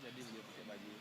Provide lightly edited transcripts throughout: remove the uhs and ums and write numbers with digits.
Jadi dia pakai baju.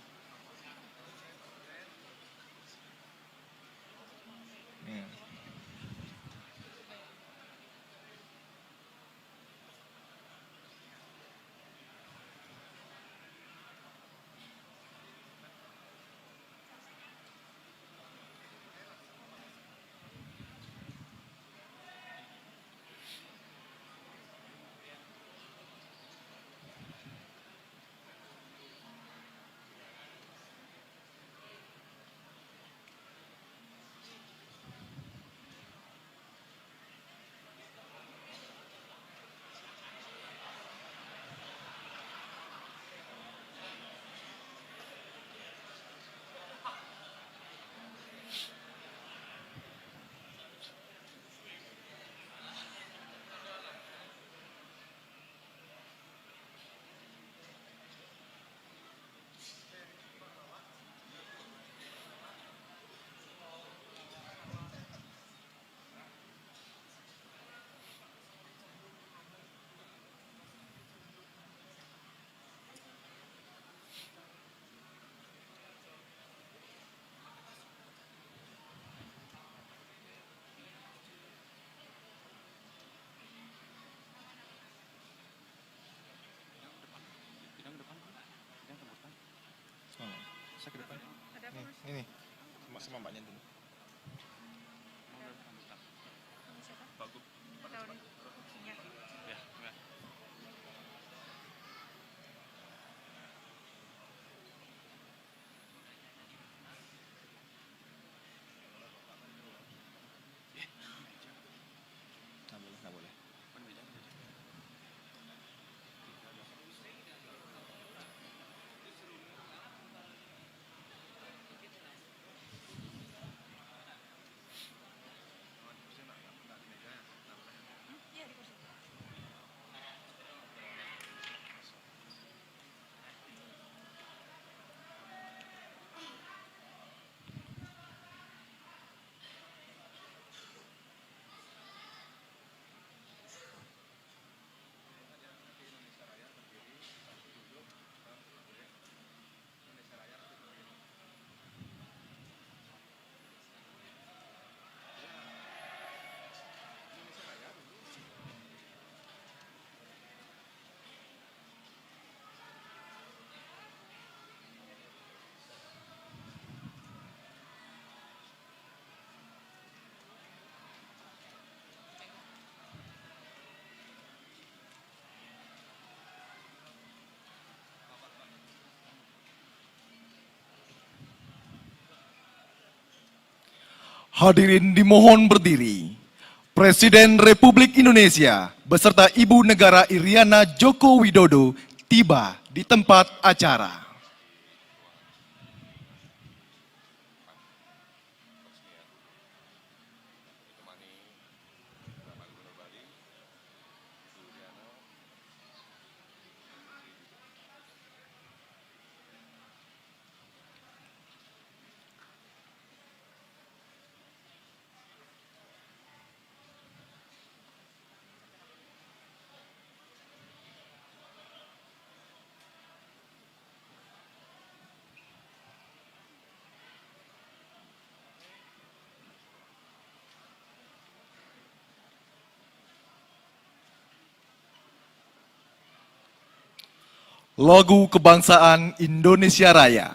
Saya ke depan. Ini sama mbaknya dulu. Bagus. Ya, ya. Nggak boleh. Hadirin dimohon berdiri. Presiden Republik Indonesia beserta Ibu Negara Iriana Joko Widodo tiba di tempat acara. Lagu Kebangsaan Indonesia Raya.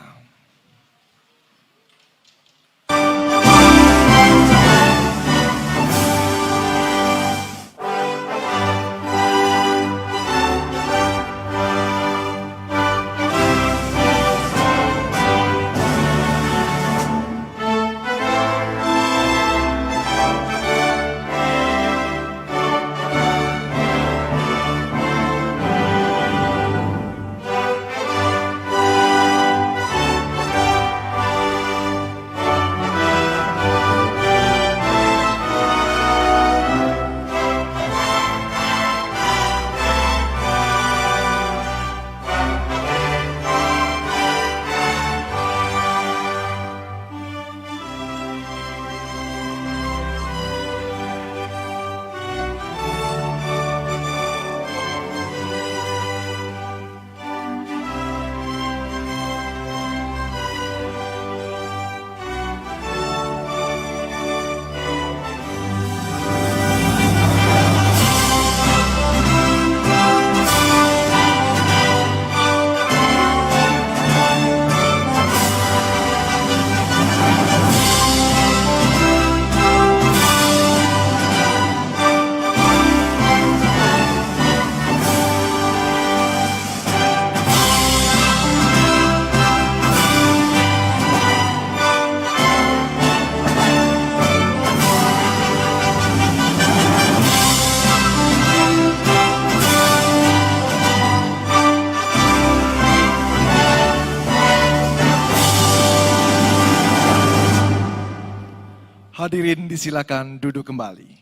Hadirin disilakan duduk kembali.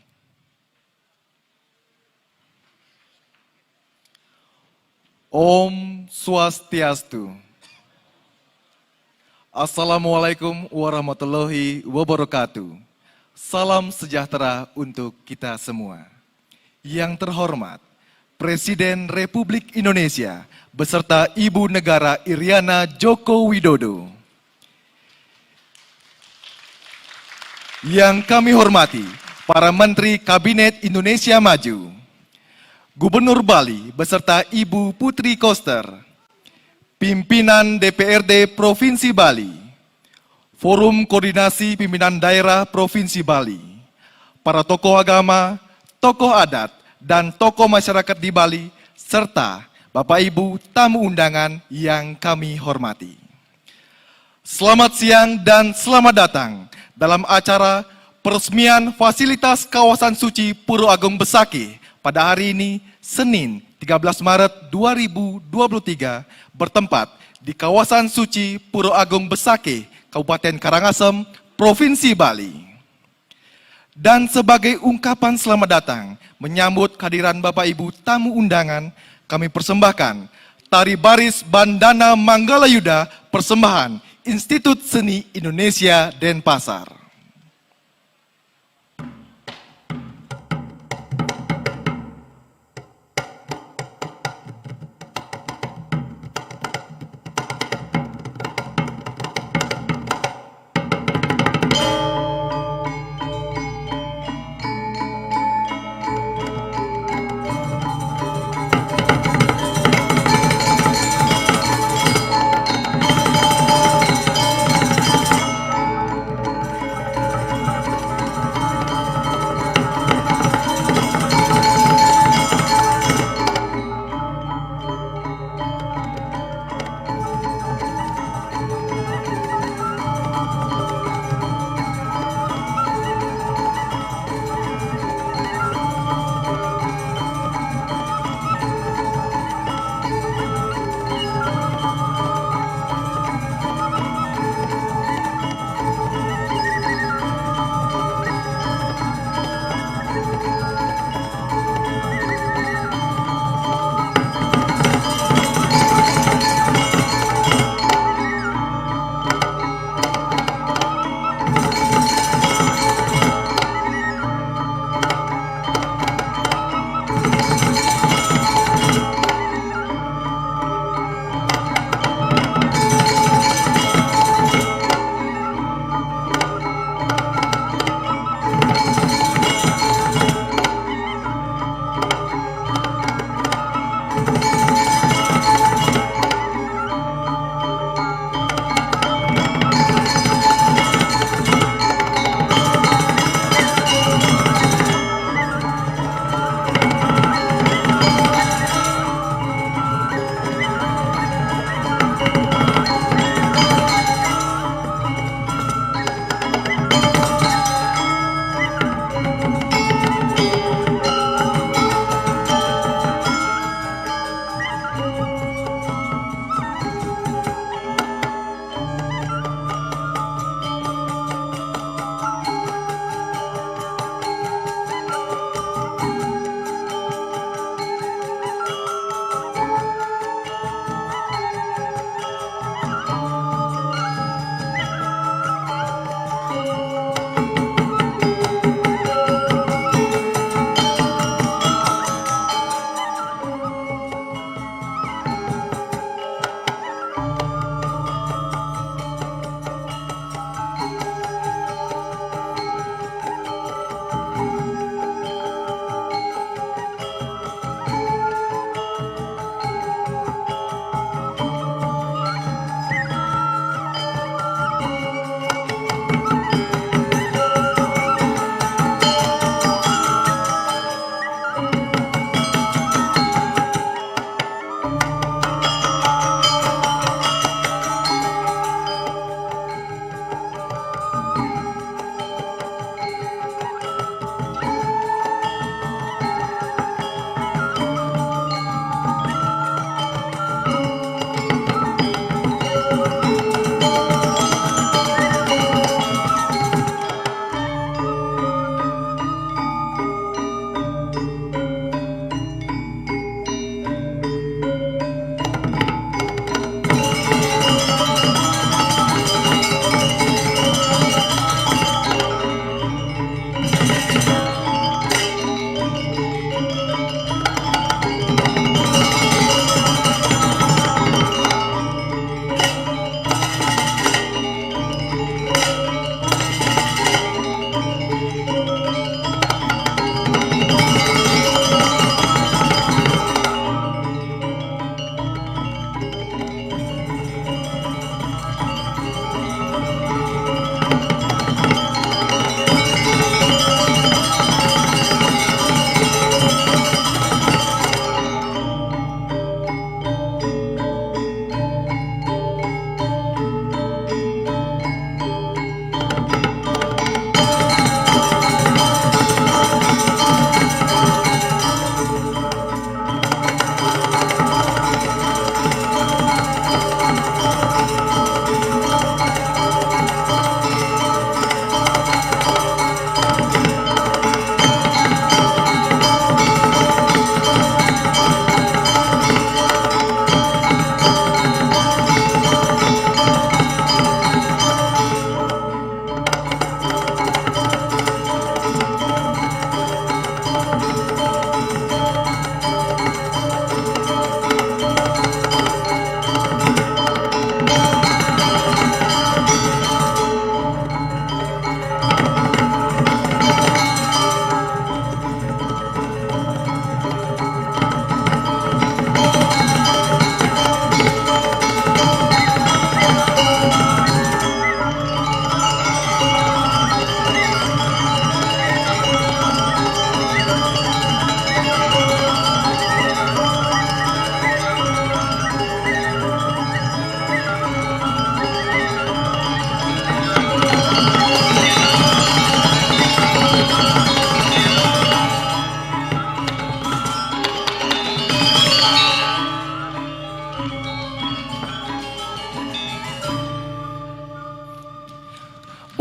Om Swastiastu. Assalamualaikum warahmatullahi wabarakatuh. Salam sejahtera untuk kita semua. Yang terhormat, Presiden Republik Indonesia beserta Ibu Negara Iriana Joko Widodo. Yang kami hormati, para Menteri Kabinet Indonesia Maju, Gubernur Bali beserta Ibu Putri Koster, pimpinan DPRD Provinsi Bali, Forum Koordinasi Pimpinan Daerah Provinsi Bali, para tokoh agama, tokoh adat, dan tokoh masyarakat di Bali, serta Bapak Ibu tamu undangan yang kami hormati. Selamat siang dan selamat datang dalam acara peresmian fasilitas kawasan suci Puro Agung Besakih pada hari ini, Senin 13 Maret 2023, bertempat di kawasan suci Puro Agung Besakih, Kabupaten Karangasem, Provinsi Bali. Dan sebagai ungkapan selamat datang menyambut kehadiran Bapak Ibu tamu undangan, kami persembahkan Tari Baris Bandana Manggalayuda persembahan Institut Seni Indonesia Denpasar.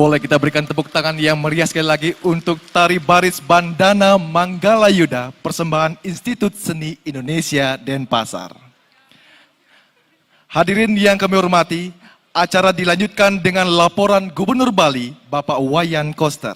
Boleh kita berikan tepuk tangan yang meriah sekali lagi untuk Tari Baris Bandana Manggalayuda, persembahan Institut Seni Indonesia Denpasar. Hadirin yang kami hormati, acara dilanjutkan dengan laporan Gubernur Bali, Bapak Wayan Koster.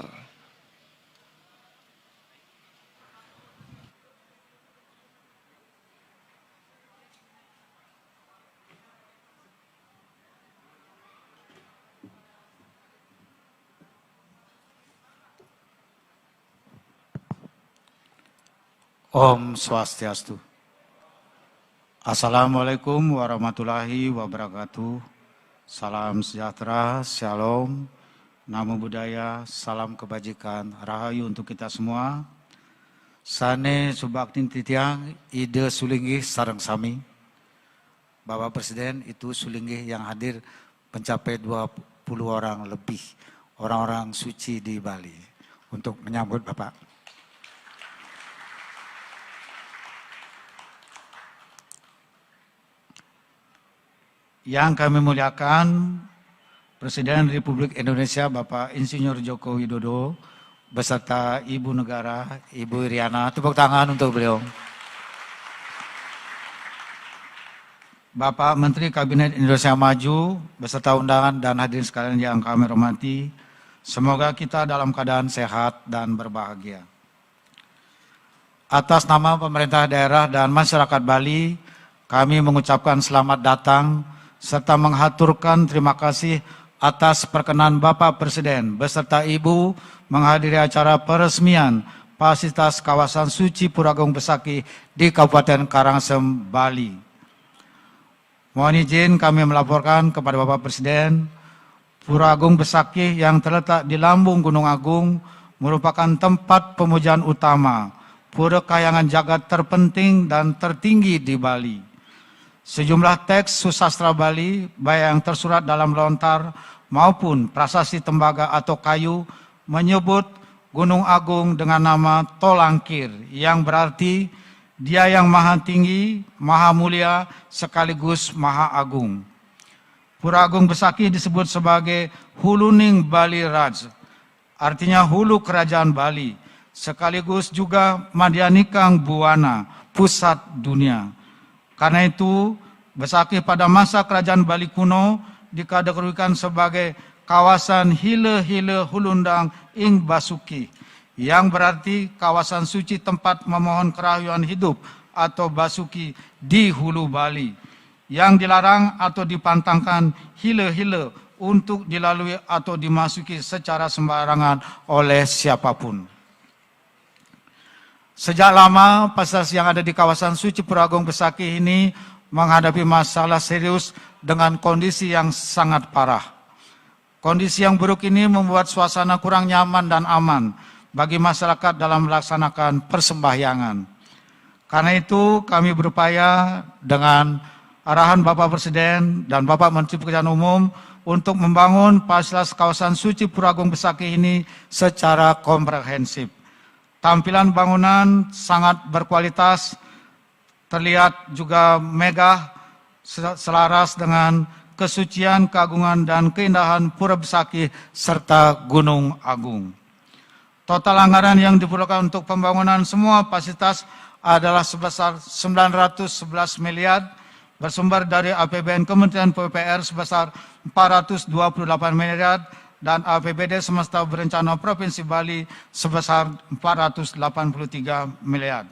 Om Swastiastu. Assalamualaikum warahmatullahi wabarakatuh. Salam sejahtera, shalom, namo buddhaya, salam kebajikan, rahayu untuk kita semua. Sane subaktin titiang, ide sulinggih sareng sami. Bapak Presiden, itu sulinggih yang hadir mencapai 20 orang lebih, orang-orang suci di Bali untuk menyambut Bapak. Yang kami muliakan Presiden Republik Indonesia Bapak Insinyur Joko Widodo beserta Ibu Negara Ibu Iriana, tepuk tangan untuk beliau. Bapak Menteri Kabinet Indonesia Maju beserta undangan dan hadirin sekalian yang kami hormati, semoga kita dalam keadaan sehat dan berbahagia. Atas nama pemerintah daerah dan masyarakat Bali, kami mengucapkan selamat datang serta menghaturkan terima kasih atas perkenan Bapak Presiden beserta Ibu menghadiri acara peresmian fasilitas kawasan suci Pura Agung Besakih di Kabupaten Karangsem, Bali. Mohon izin kami melaporkan kepada Bapak Presiden, Pura Agung Besakih yang terletak di lambung Gunung Agung merupakan tempat pemujaan utama, pura kayangan jagat terpenting dan tertinggi di Bali. Sejumlah teks susastra Bali, baik yang tersurat dalam lontar maupun prasasti tembaga atau kayu, menyebut Gunung Agung dengan nama Tolangkir, yang berarti Dia yang maha tinggi, maha mulia, sekaligus maha agung. Pura Agung Besakih disebut sebagai Huluning Bali Raj, artinya hulu kerajaan Bali, sekaligus juga Madyanikang Buwana, pusat dunia. Karena itu, Besakih pada masa kerajaan Bali kuno dikategorikan sebagai kawasan Hile-Hile Hulundang Ing Basuki, yang berarti kawasan suci tempat memohon kerahayuan hidup atau Basuki di hulu Bali, yang dilarang atau dipantangkan hile-hile untuk dilalui atau dimasuki secara sembarangan oleh siapapun. Sejak lama, fasilitas yang ada di kawasan suci Pura Agung Besakih ini menghadapi masalah serius dengan kondisi yang sangat parah. Kondisi yang buruk ini membuat suasana kurang nyaman dan aman bagi masyarakat dalam melaksanakan persembahyangan. Karena itu kami berupaya dengan arahan Bapak Presiden dan Bapak Menteri Pekerjaan Umum untuk membangun fasilitas kawasan suci Pura Agung Besakih ini secara komprehensif. Tampilan bangunan sangat berkualitas, terlihat juga megah, selaras dengan kesucian, keagungan, dan keindahan Pura Besakih serta Gunung Agung. Total anggaran yang diperlukan untuk pembangunan semua fasilitas adalah sebesar 911 miliar, bersumber dari APBN Kementerian PUPR sebesar 428 miliar, dan APBD Semesta Berencana Provinsi Bali sebesar 483 miliar.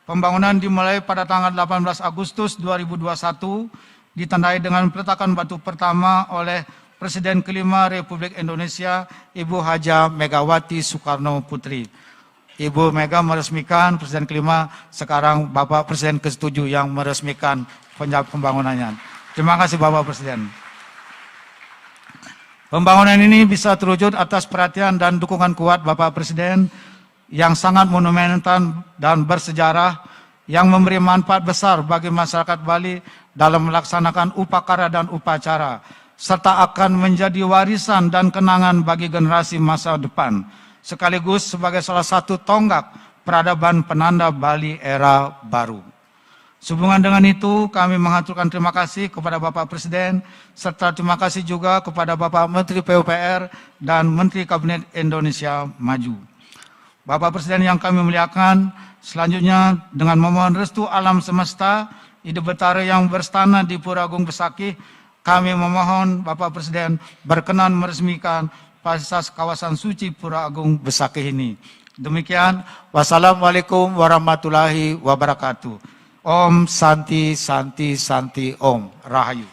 Pembangunan dimulai pada tanggal 18 Agustus 2021, ditandai dengan peletakan batu pertama oleh Presiden kelima Republik Indonesia, Ibu Haja Megawati Soekarno Putri. Ibu Mega meresmikan, Presiden kelima, sekarang Bapak Presiden ke-7 yang meresmikan pembangunannya. Terima kasih Bapak Presiden. Pembangunan ini bisa terwujud atas perhatian dan dukungan kuat Bapak Presiden yang sangat monumental dan bersejarah, yang memberi manfaat besar bagi masyarakat Bali dalam melaksanakan upacara dan upacara, serta akan menjadi warisan dan kenangan bagi generasi masa depan, sekaligus sebagai salah satu tonggak peradaban penanda Bali era baru. Sehubungan dengan itu, kami mengaturkan terima kasih kepada Bapak Presiden, serta terima kasih juga kepada Bapak Menteri PUPR dan Menteri Kabinet Indonesia Maju. Bapak Presiden yang kami muliakan, selanjutnya dengan memohon restu alam semesta, Ide Betara yang berstana di Pura Agung Besakih, kami memohon Bapak Presiden berkenan meresmikan fasilitas kawasan suci Pura Agung Besakih ini. Demikian, wassalamualaikum warahmatullahi wabarakatuh. Om Santi Santi Santi Om Rahayu.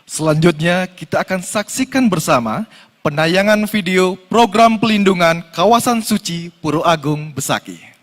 Selanjutnya kita akan saksikan bersama penayangan video program pelindungan kawasan suci Pura Agung Besakih.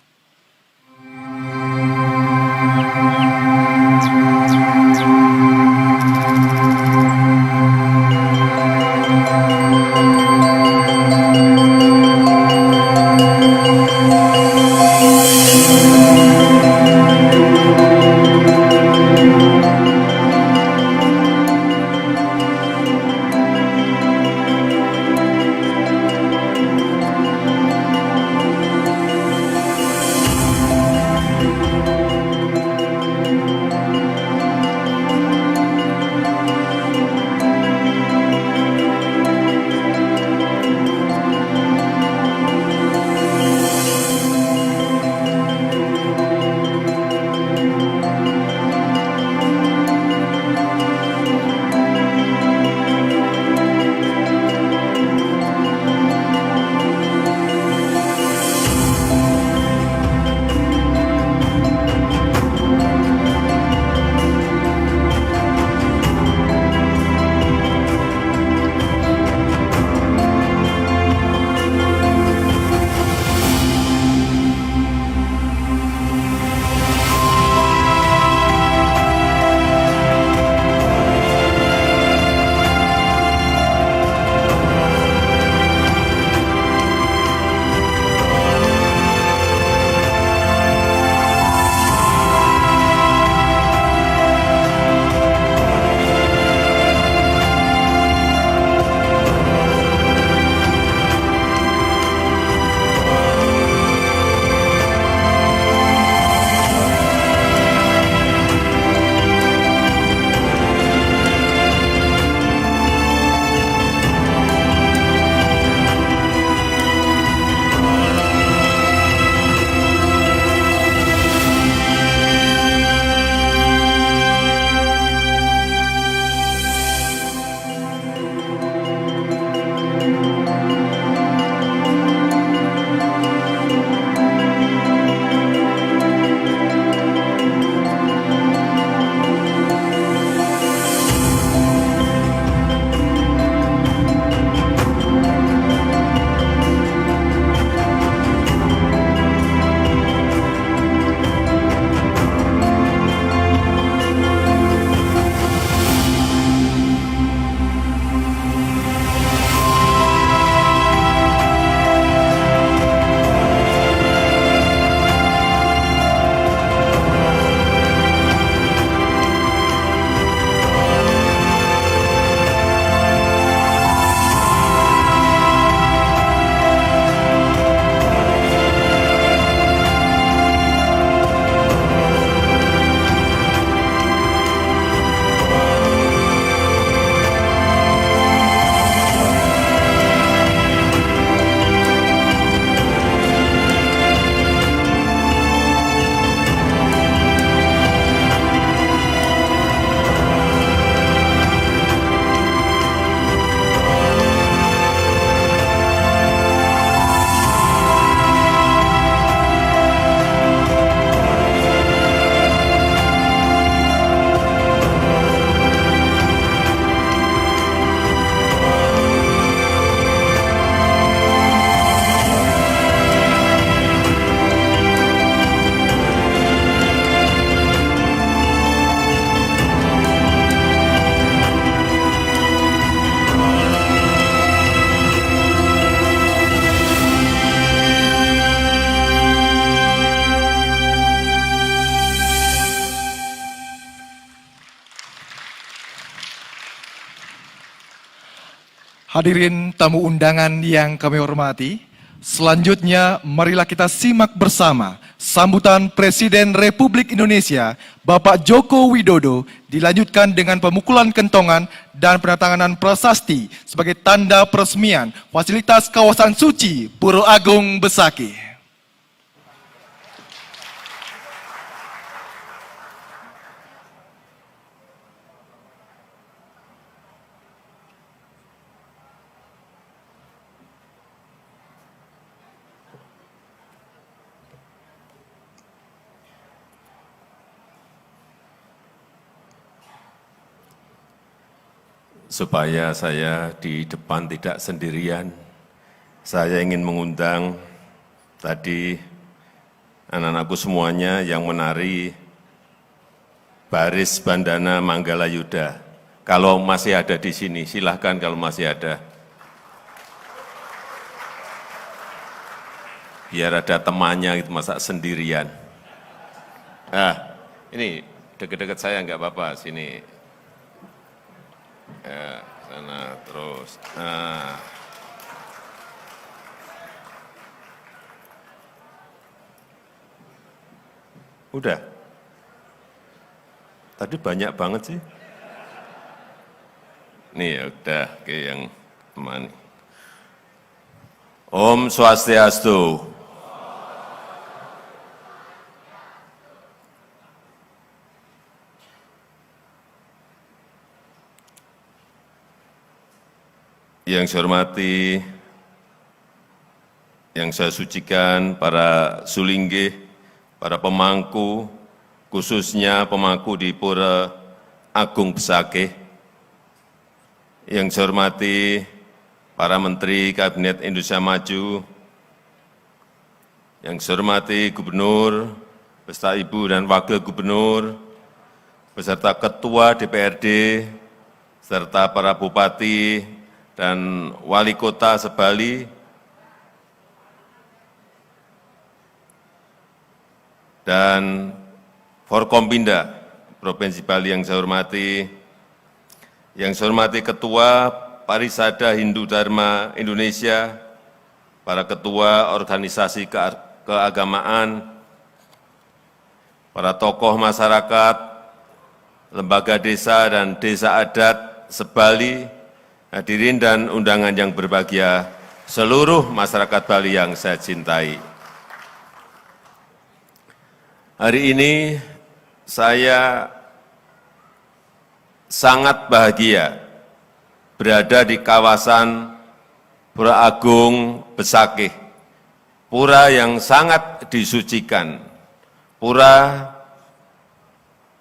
Hadirin tamu undangan yang kami hormati, selanjutnya marilah kita simak bersama sambutan Presiden Republik Indonesia Bapak Joko Widodo dilanjutkan dengan pemukulan kentongan dan penandatanganan prasasti sebagai tanda peresmian fasilitas kawasan suci Pura Agung Besakih. Supaya saya di depan tidak sendirian, saya ingin mengundang tadi anak-anakku semuanya yang menari baris bandana Manggala Yuda. Kalau masih ada di sini, silahkan kalau masih ada. Biar ada temannya, gitu, masa sendirian. Ini dekat-dekat saya nggak apa-apa, sini. Ya, sana terus. Udah. Tadi banyak banget sih. Nih ya udah, oke yang temani. Om Swastiastu. Yang saya hormati, yang saya sucikan, para sulingge, para pemangku, khususnya pemangku di Pura Agung Besakih. Yang saya hormati, para Menteri Kabinet Indonesia Maju, yang saya hormati Gubernur, beserta Ibu dan Wakil Gubernur, beserta Ketua DPRD, serta para Bupati, dan Wali Kota se-Bali, dan Forkompinda Provinsi Bali yang saya hormati, Ketua Parisada Hindu Dharma Indonesia, para Ketua Organisasi Keagamaan, para tokoh masyarakat, lembaga desa dan desa adat se-Bali, hadirin dan undangan yang berbahagia, seluruh masyarakat Bali yang saya cintai. Hari ini saya sangat bahagia berada di kawasan Pura Agung Besakih, pura yang sangat disucikan, pura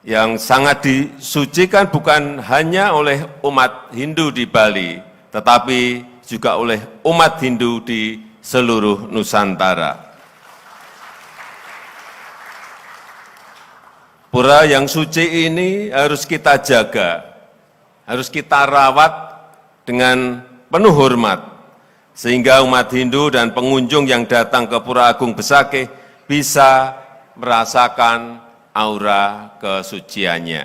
yang sangat disucikan bukan hanya oleh umat Hindu di Bali, tetapi juga oleh umat Hindu di seluruh Nusantara. Pura yang suci ini harus kita jaga, harus kita rawat dengan penuh hormat, sehingga umat Hindu dan pengunjung yang datang ke Pura Agung Besakih bisa merasakan aura kesuciannya.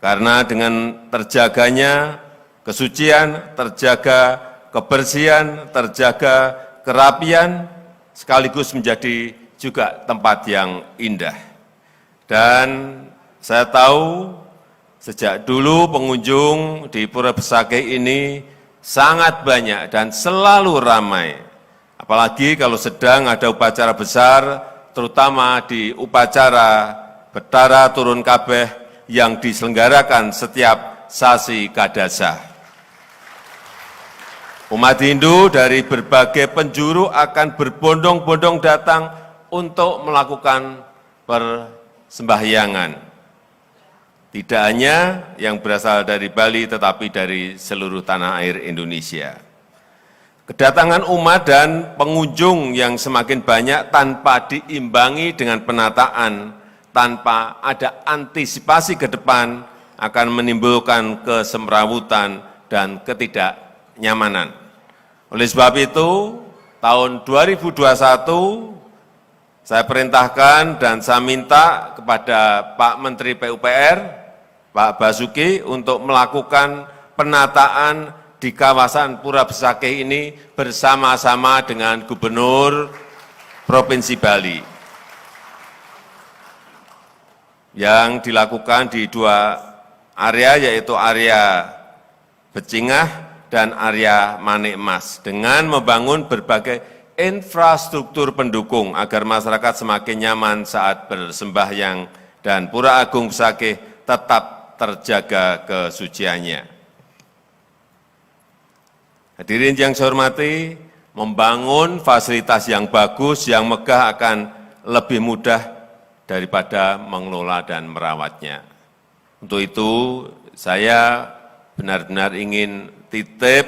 Karena dengan terjaganya kesucian, terjaga kebersihan, terjaga kerapian, sekaligus menjadi juga tempat yang indah. Dan saya tahu sejak dulu pengunjung di Pura Besakih ini sangat banyak dan selalu ramai. Apalagi kalau sedang ada upacara besar, terutama di upacara Betara Turun Kabeh yang diselenggarakan setiap sasi Kadasa. Umat Hindu dari berbagai penjuru akan berbondong-bondong datang untuk melakukan persembahyangan. Tidak hanya yang berasal dari Bali, tetapi dari seluruh tanah air Indonesia. Kedatangan umat dan pengunjung yang semakin banyak tanpa diimbangi dengan penataan, tanpa ada antisipasi ke depan, akan menimbulkan kesemrawutan dan ketidaknyamanan. Oleh sebab itu, tahun 2021, saya perintahkan dan saya minta kepada Pak Menteri PUPR, Pak Basuki, untuk melakukan penataan di kawasan Pura Besakih ini bersama-sama dengan Gubernur Provinsi Bali. Yang dilakukan di dua area, yaitu area Becingah dan area Manik Mas, dengan membangun berbagai infrastruktur pendukung agar masyarakat semakin nyaman saat bersembahyang dan Pura Agung Besakih tetap terjaga kesuciannya. Hadirin yang saya hormati, membangun fasilitas yang bagus, yang megah akan lebih mudah daripada mengelola dan merawatnya. Untuk itu, saya benar-benar ingin titip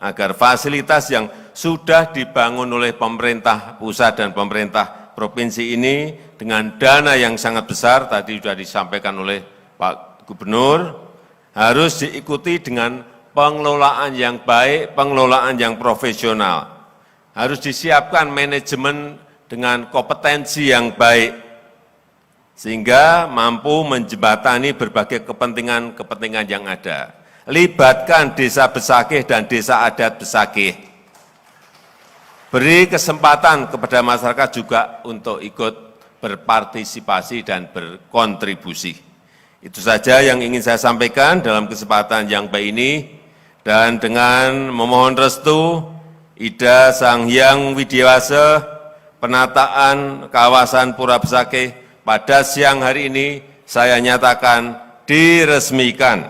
agar fasilitas yang sudah dibangun oleh pemerintah pusat dan pemerintah provinsi ini dengan dana yang sangat besar, tadi sudah disampaikan oleh Pak Gubernur, harus diikuti dengan pengelolaan yang baik, pengelolaan yang profesional. Harus disiapkan manajemen dengan kompetensi yang baik, sehingga mampu menjembatani berbagai kepentingan-kepentingan yang ada. Libatkan desa Besakih dan desa adat Besakih. Beri kesempatan kepada masyarakat juga untuk ikut berpartisipasi dan berkontribusi. Itu saja yang ingin saya sampaikan dalam kesempatan yang baik ini. Dan dengan memohon restu Ida Sang Hyang Widiawasa, penataan kawasan Pura Besakih pada siang hari ini saya nyatakan diresmikan.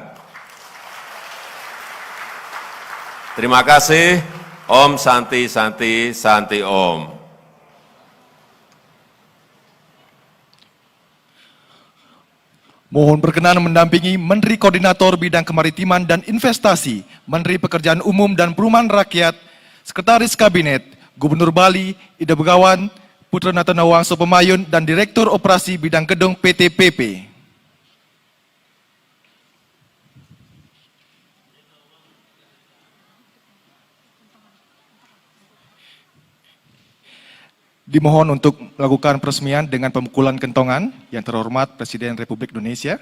Terima kasih. Om Santi Santi Santi Om. Mohon berkenan mendampingi Menteri Koordinator Bidang Kemaritiman dan Investasi, Menteri Pekerjaan Umum dan Perumahan Rakyat, Sekretaris Kabinet, Gubernur Bali, Ida Begawan, Putra Natana Wangso Pemayun, dan Direktur Operasi Bidang Gedung PT PP. Dimohon untuk melakukan peresmian dengan pemukulan kentongan yang terhormat Presiden Republik Indonesia.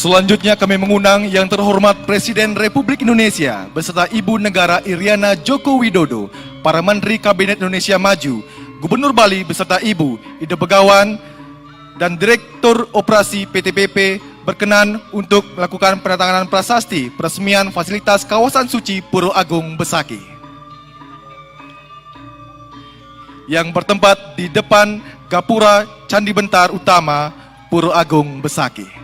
Selanjutnya kami mengundang yang terhormat Presiden Republik Indonesia beserta Ibu Negara Iriana Joko Widodo, para Menteri Kabinet Indonesia Maju, Gubernur Bali beserta Ibu Ida Begawan, dan Direktur Operasi PT PP berkenan untuk melakukan penandatanganan prasasti peresmian fasilitas kawasan suci Pura Agung Besakih yang bertempat di depan Gapura Candi Bentar Utama Pura Agung Besakih.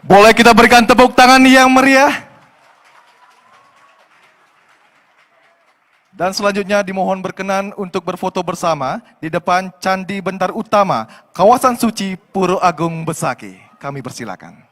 Boleh kita berikan tepuk tangan yang meriah? Dan selanjutnya dimohon berkenan untuk berfoto bersama di depan Candi Bentar Utama, kawasan suci Puro Agung Besaki. Kami persilakan.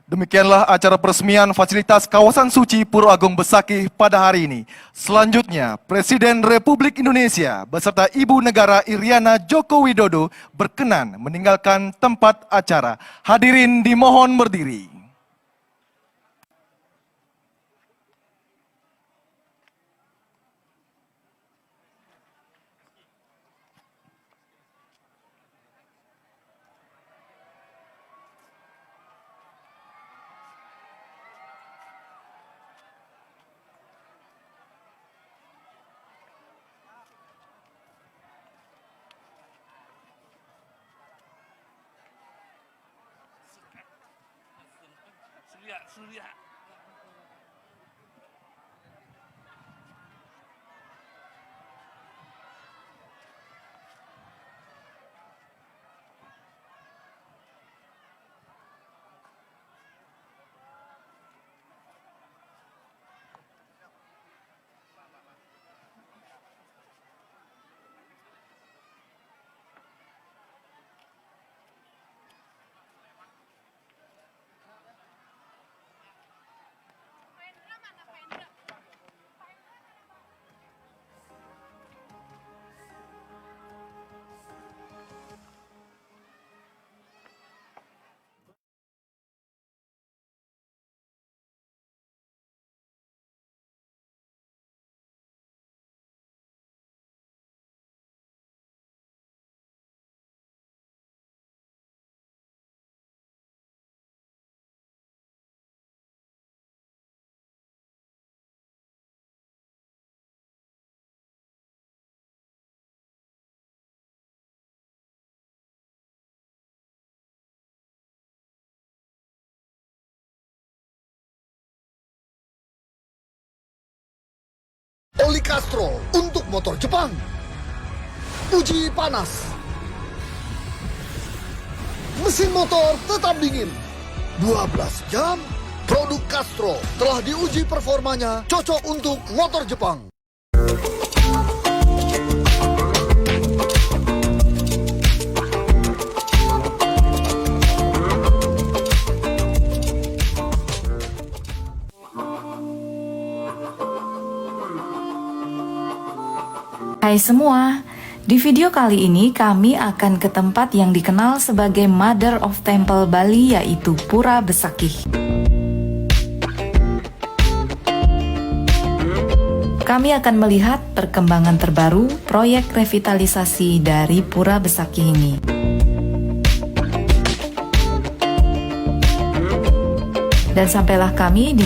Demikianlah acara peresmian fasilitas kawasan suci Puro Agung Besaki pada hari ini. Selanjutnya, Presiden Republik Indonesia beserta Ibu Negara Iriana Joko Widodo berkenan meninggalkan tempat acara. Hadirin dimohon berdiri. Oli Castro untuk motor Jepang. Uji panas. Mesin motor tetap dingin. 12 jam. Produk Castro telah diuji performanya cocok untuk motor Jepang. Hai semua, di video kali ini kami akan ke tempat yang dikenal sebagai Mother of Temple Bali, yaitu Pura Besakih. Kami akan melihat perkembangan terbaru proyek revitalisasi dari Pura Besakih ini. Dan sampailah kami di